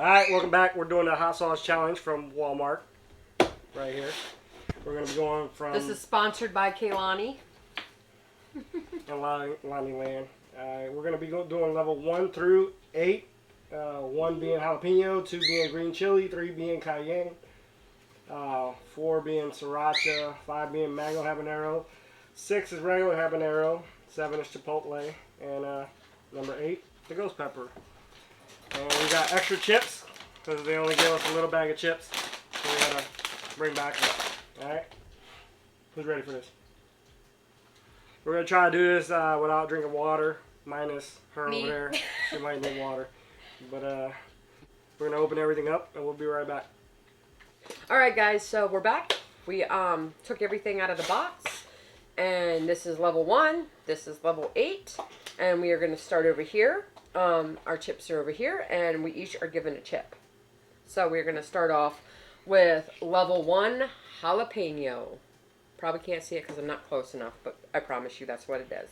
Alright, welcome back. We're doing a hot sauce challenge from Walmart. Right here. We're going to be going from... This is sponsored by Kaylani. and Lonnie Land. We're going to be doing level 1 through 8. 1 being jalapeno, 2 being green chili, 3 being cayenne, 4 being sriracha, 5 being mango habanero, 6 is regular habanero, 7 is chipotle, and number 8, the ghost pepper. And we got extra chips, because they only gave us a little bag of chips, so we gotta bring back. Alright? Who's ready for this? We're gonna try to do this without drinking water, minus her over there. She might need water. But we're gonna open everything up and we'll be right back. Alright guys, so we're back. We took everything out of the box, and this is level 1, this is level 8, and we are gonna start over here. Our chips are over here, and we each are given a chip. So we're gonna start off with level 1 jalapeno. Probably can't see it because I'm not close enough, but I promise you that's what it is.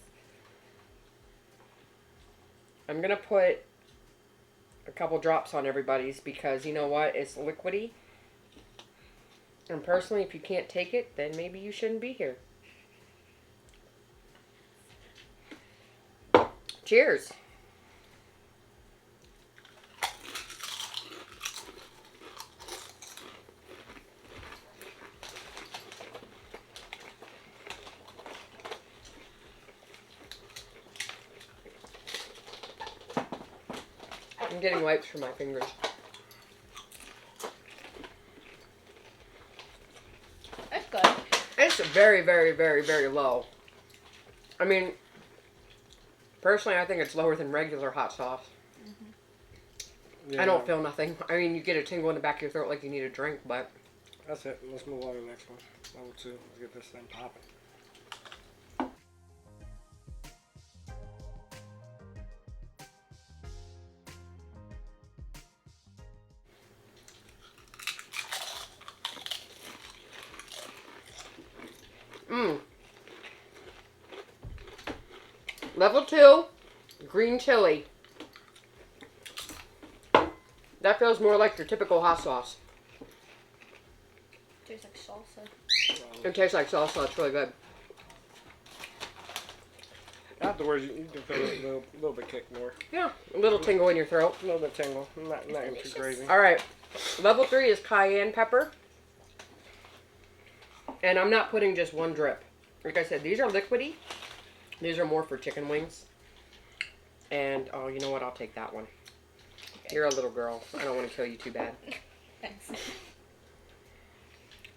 I'm gonna put a couple drops on everybody's because you know what? It's liquidy. And personally, if you can't take it, then maybe you shouldn't be here. Cheers. I'm getting wipes for my fingers. That's good. It's very, very, very, very low. I mean, personally, I think it's lower than regular hot sauce. Mm-hmm. Yeah. I don't feel nothing. I mean, you get a tingle in the back of your throat like you need a drink, but... That's it. Let's move on to the next one. Level 2. Let's get this thing popping. Level 2, green chili. That feels more like your typical hot sauce. Tastes like salsa. It tastes like salsa. It's really good. Afterwards, you can feel a little bit kick more. Yeah, a little tingle in your throat. A little bit tingle. Not too crazy. All right. Level 3 is cayenne pepper. And I'm not putting just one drip. Like I said, these are liquidy. These are more for chicken wings. And, oh, you know what? I'll take that one. Okay. You're a little girl. I don't want to kill you too bad. Thanks.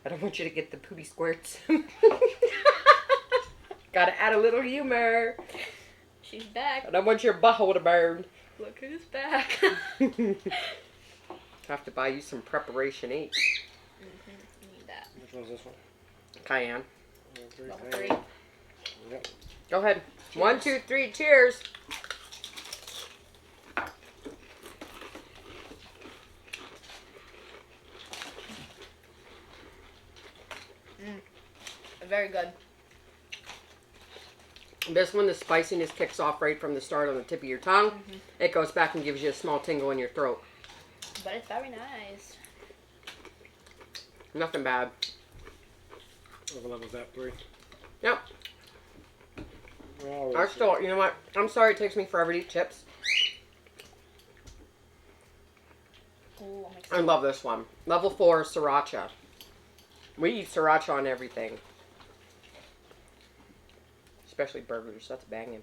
I don't want you to get the poopy squirts. Gotta add a little humor. She's back. I don't want your butthole to burn. Look who's back. Have to buy you some preparation H. You need that. Which one's this one? Cayenne. Level 3. Yep. Go ahead. Cheers. 1, 2, 3, cheers. Very good. This one, the spiciness kicks off right from the start on the tip of your tongue. Mm-hmm. It goes back and gives you a small tingle in your throat. But it's very nice. Nothing bad. What level is that? 3? Yep. Oh, I still, you know what? I'm sorry it takes me forever to eat chips. Ooh, I love this one. Level 4 is sriracha. We eat sriracha on everything. Especially burgers. That's banging.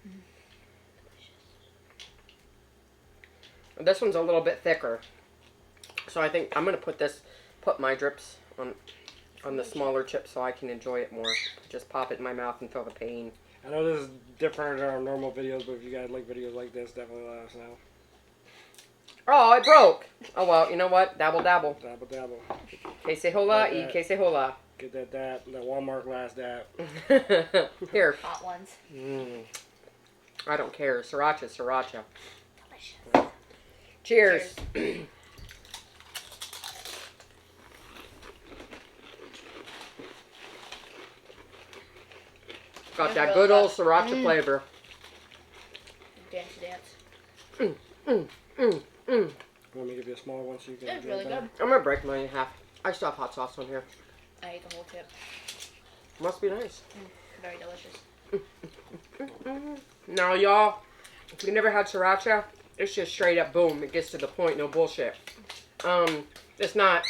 Mm-hmm. This one's a little bit thicker. So I think I'm going to put my drips on the smaller chip so I can enjoy it more. Just pop it in my mouth and feel the pain. I know this is different than our normal videos, but if you guys like videos like this, definitely let us know. Oh, it broke. Oh, well, you know what? Dabble, dabble. Dabble, dabble. Que se hola y que se hola. Get that Walmart glass dab. Here. Hot ones. I don't care. Sriracha, sriracha. Delicious. Cheers. Got that good old sriracha flavor. Dance, dance. Want me to give you a small one so you can It's enjoy really that? good. I'm gonna break mine in half. I still have hot sauce on here. I ate the whole tip. Must be nice. Very delicious. Now, y'all, if you never had sriracha, it's just straight up boom. It gets to the point, no bullshit. It's not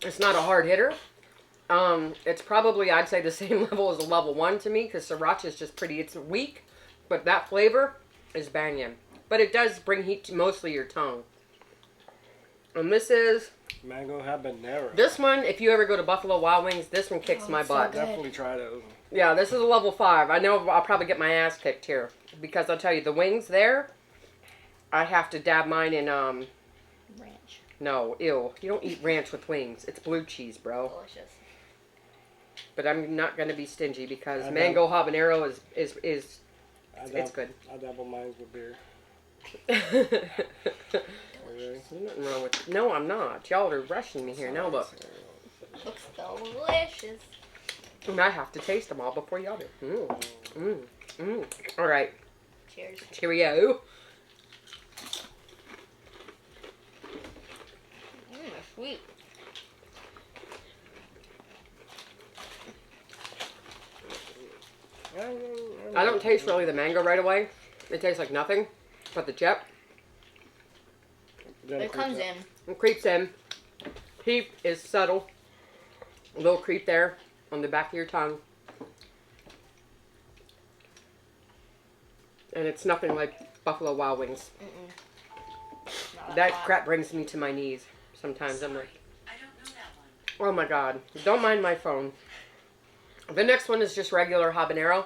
a hard hitter. It's probably, I'd say, the same level as a level 1 to me, because sriracha is just pretty, it's weak, but that flavor is banging. But it does bring heat to mostly your tongue. And this is, Mango habanero. this one, if you ever go to Buffalo Wild Wings, this one kicks my it's so butt. good. Definitely try those. Yeah, this is a level 5. I know I'll probably get my ass kicked here. Because I'll tell you, the wings there, I have to dab mine in, Ranch. no, ew. You don't eat ranch with wings. It's blue cheese, bro. Delicious. But I'm not going to be stingy because I mango habanero is it's good. I dabble mine with beer. There's nothing wrong with. No, I'm not. Y'all are rushing me here. Now look. Looks delicious. And I have to taste them all before y'all do. All right. Cheers. Cheerio. Sweet. I don't taste really the mango right away. It tastes like nothing. But the chip, Then It comes in. it creeps in. Heat is subtle. A little creep there on the back of your tongue. And it's nothing like Buffalo Wild Wings. Not That hot. crap brings me to my knees. Sometimes I'm like, oh my god. Don't mind my phone. The next one is just regular habanero.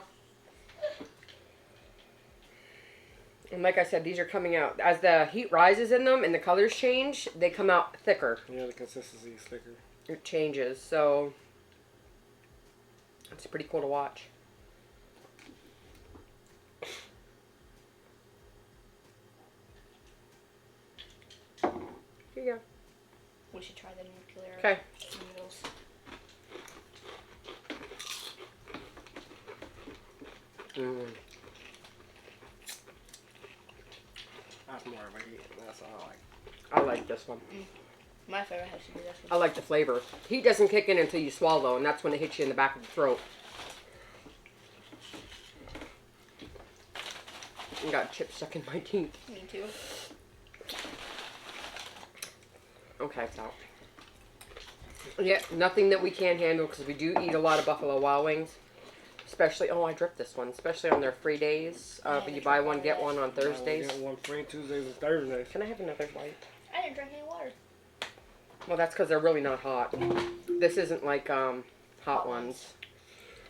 And like I said, these are coming out. As the heat rises in them and the colors change, they come out thicker. Yeah, the consistency is thicker. It changes. So, it's pretty cool to watch. Here you go. We should try the nuclear Okay. noodles. Mm. That's more of a heat. That's all I like. I like this one. My favorite has to be this I one. like the flavor. Heat doesn't kick in until you swallow, and that's when it hits you in the back of the throat. I got chips stuck in my teeth. Me too. Okay, so. Yeah, nothing that we can't handle because we do eat a lot of Buffalo Wild Wings. Especially, oh, I dripped this one. Especially on their free days. But you buy one, get one on Thursdays. Get one free Tuesdays and Thursdays. Can I have another bite? I didn't drink any water. Well, that's because they're really not hot. This isn't like hot ones.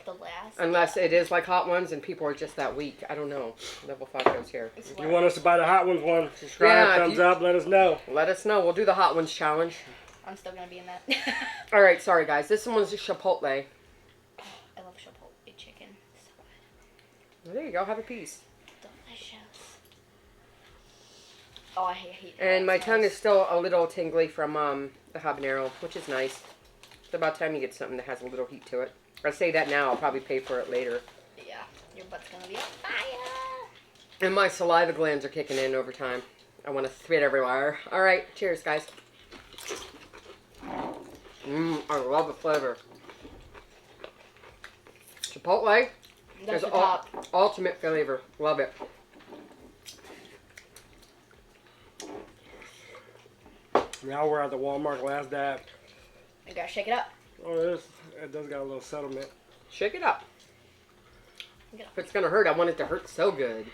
The last. Unless it is like hot ones and people are just that weak. I don't know. Level 5 goes here. It's If you want us to buy the hot ones one, subscribe, Yeah, if thumbs you- up, let us know. Let us know. We'll do the hot ones challenge. I'm still gonna be in that. All right, sorry guys. This one's a Chipotle. I love Chipotle chicken. So Well, there you go. Have a piece. good. Delicious. Oh, I hate And my tongue is still a little tingly from the habanero, which is nice. It's about time you get something that has a little heat to it. I say that now. I'll probably pay for it later. Yeah, your butt's gonna be on fire. And my saliva glands are kicking in over time. I want to spit everywhere. All right, cheers, guys. I love the flavor. Chipotle That's is the top. ultimate flavor. Love it. Now we're at the Walmart last dab. You gotta shake it up. Oh, it does got a little settlement. Shake it up. Yeah. If it's gonna hurt, I want it to hurt so good.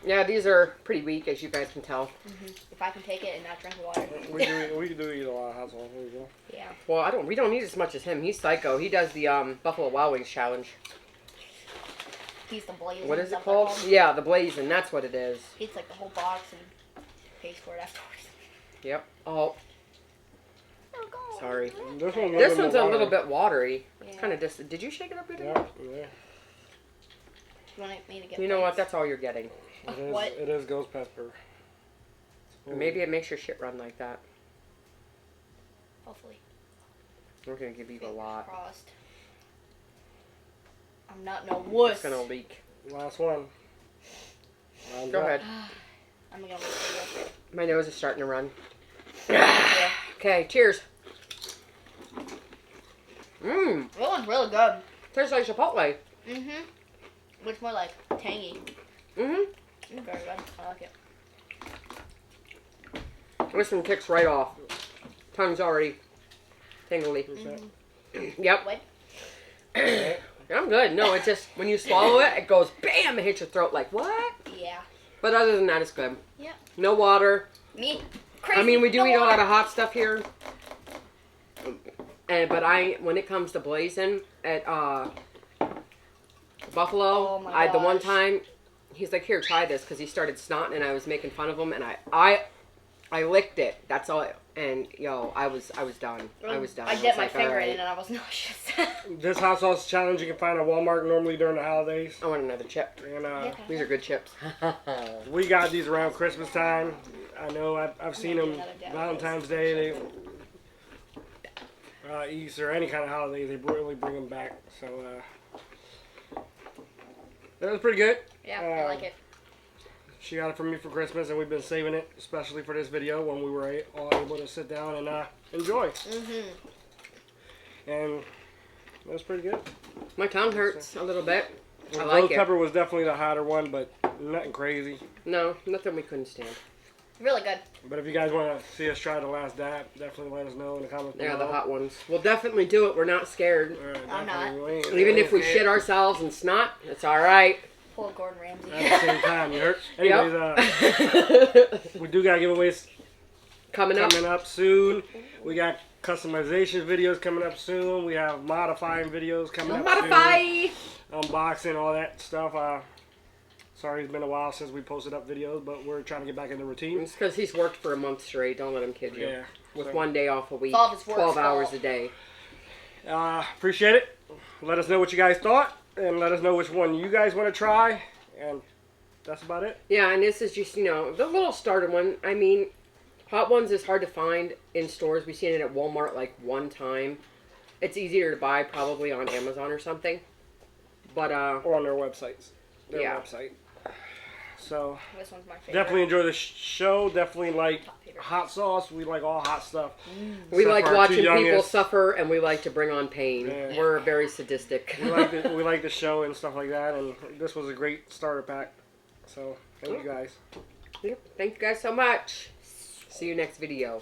Yeah, these are pretty weak, as you guys can tell. If I can take it and not drink water. We do eat a lot of hot sauce. There you go. Yeah. Well, we don't need as much as him. He's psycho. He does the Buffalo Wild Wings challenge. He's the blazing. What is is that it what called? they're Yeah, the blazing. That's what it is. He eats like the whole box and pays for it afterwards. Yep. Oh, sorry. This This one's a little bit watery. Yeah. Kind of just. Did you shake it up good Yeah, enough? yeah. You want me to get You know what? plates? That's all you're getting. What? It is ghost pepper. Maybe it makes your shit run like that. Hopefully. We're gonna give you a Fingers lot. crossed. I'm not no wuss. It's gonna leak. Last one. Round Go up. ahead. I'm gonna wait for you. My nose is starting to run. Yeah. Okay, cheers. Mmm, That one's really good. tastes like Chipotle. Mm-hmm. It's more like tangy. Mm-hmm. It's very good. I like it. This one kicks right off. Tongue's already tingly. Yep. What? I'm good. No, it just, when you swallow it, it goes bam, it hits your throat like, what? Yeah. But other than that, it's good. Yeah. No water. Me. Crazy. I mean, we do No eat a lot water. of hot stuff here. But when it comes to blazing at Buffalo, Oh my the one gosh. time, he's like, here, try this, because he started snotting and I was making fun of him, and I licked it. That's all. And yo, I was done. I was done. I was dipped my like, finger alright. in it and I was nauseous. This hot sauce challenge you can find at Walmart normally during the holidays. I want another chip. And Yeah. These are good chips. we got these around Christmas time. I know I've seen them Valentine's Day, Easter, any kind of holiday. They really bring them back. So that was pretty good. Yeah, I like it. She got it from me for Christmas, and we've been saving it, especially for this video when we were all able to sit down and enjoy. Mm-hmm. And that was pretty good. My tongue hurts a little bit. I Rose like it. pepper was definitely the hotter one, but nothing crazy. No, nothing we couldn't stand. Really good. But if you guys want to see us try the last dab, definitely let us know in the comments Yeah, below. the hot ones. We'll definitely do it. We're not scared. I'm not. Even if we shit ourselves and snot, it's all right. Pull a Gordon Ramsay. At the same time, you heard? Anyways, Yep. we do got giveaways Coming up. soon. We got customization videos coming up soon. We have modifying videos coming up Modify. soon. Unboxing, all that stuff. Sorry, it's been a while since we posted up videos, but we're trying to get back in the routine. It's because he's worked for a month straight. Don't let him kid you. Yeah. With So, 1 day off a week. It's all of his work's 12 hours fault. a day. appreciate it. Let us know what you guys thought, and let us know which one you guys want to try. And that's about it. Yeah, and this is just, the little starter one. I mean, hot ones is hard to find in stores. We've seen it at Walmart like one time. It's easier to buy probably on Amazon or something. But, Or on their websites. Their Yeah. website. So, This one's my favorite. definitely enjoy the show. Definitely like Top favorite. hot sauce. We like all hot stuff. we Except like for our watching two people youngest. suffer, and we like to bring on pain. Yeah. We're very sadistic. We like the show and stuff like that. And this was a great starter pack. So, thank you guys. Thank you guys so much. See you next video.